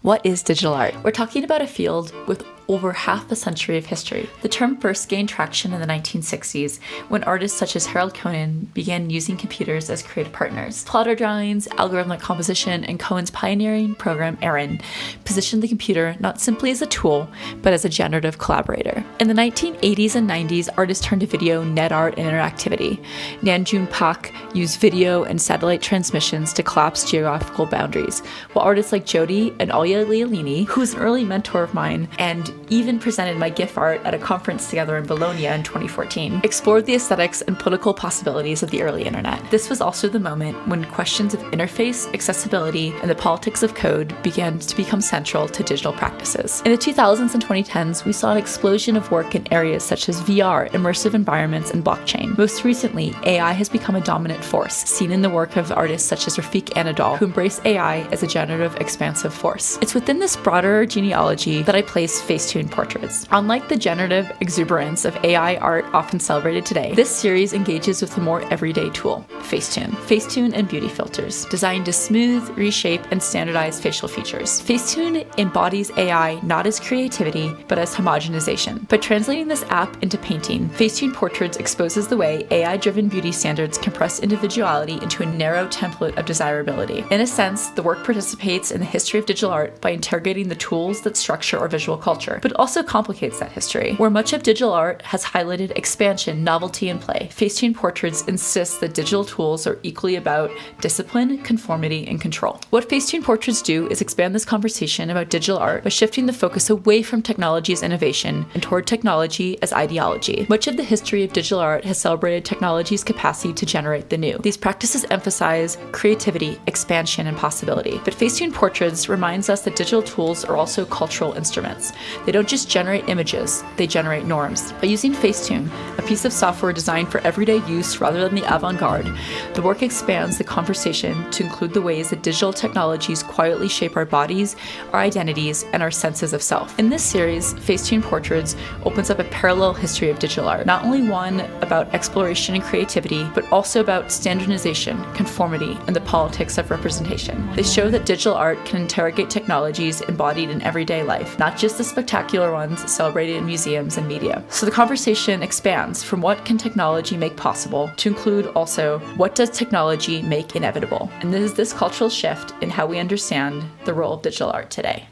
What is digital art? We're talking about a field with over half a century of history. The term first gained traction in the 1960s when artists such as Harold Cohen began using computers as creative partners. Plotter drawings, algorithmic composition, and Cohen's pioneering program Aaron positioned the computer not simply as a tool, but as a generative collaborator. In the 1980s and 90s, artists turned to video, net art, and interactivity. Nam June Paik used video and satellite transmissions to collapse geographical boundaries, while artists like JODI and Olia Lialina, who was an early mentor of mine and even presented my GIF art at a conference together in Bologna in 2014, explored the aesthetics and political possibilities of the early internet. This was also the moment when questions of interface, accessibility, and the politics of code began to become central to digital practices. In the 2000s and 2010s, we saw an explosion of work in areas such as VR, immersive environments, and blockchain. Most recently, AI has become a dominant force, seen in the work of artists such as Rafik Anadol, who embrace AI as a generative, expansive force. It's within this broader genealogy that I place Facetune Portraits. Unlike the generative exuberance of AI art often celebrated today, this series engages with a more everyday tool, Facetune. Facetune and beauty filters, designed to smooth, reshape, and standardize facial features. Facetune embodies AI not as creativity, but as homogenization. By translating this app into painting, Facetune Portraits exposes the way AI-driven beauty standards compress individuality into a narrow template of desirability. In a sense, the work participates in the history of digital art by interrogating the tools that structure our visual culture, but also complicates that history. Where much of digital art has highlighted expansion, novelty, and play, Facetune Portraits insists that digital tools are equally about discipline, conformity, and control. What Facetune Portraits do is expand this conversation about digital art by shifting the focus away from technology as innovation and toward technology as ideology. Much of the history of digital art has celebrated technology's capacity to generate the new. These practices emphasize creativity, expansion, and possibility. But Facetune Portraits reminds us that digital tools are also cultural instruments. They don't just generate images, they generate norms. By using Facetune, a piece of software designed for everyday use rather than the avant-garde, the work expands the conversation to include the ways that digital technologies quietly shape our bodies, our identities, and our senses of self. In this series, Facetune Portraits opens up a parallel history of digital art, not only one about exploration and creativity, but also about standardization, conformity, and the politics of representation. They show that digital art can interrogate technologies embodied in everyday life, not just the spectacular ones celebrated in museums and media. So the conversation expands from what can technology make possible to include also what does technology make inevitable. And this cultural shift in how we understand the role of digital art today.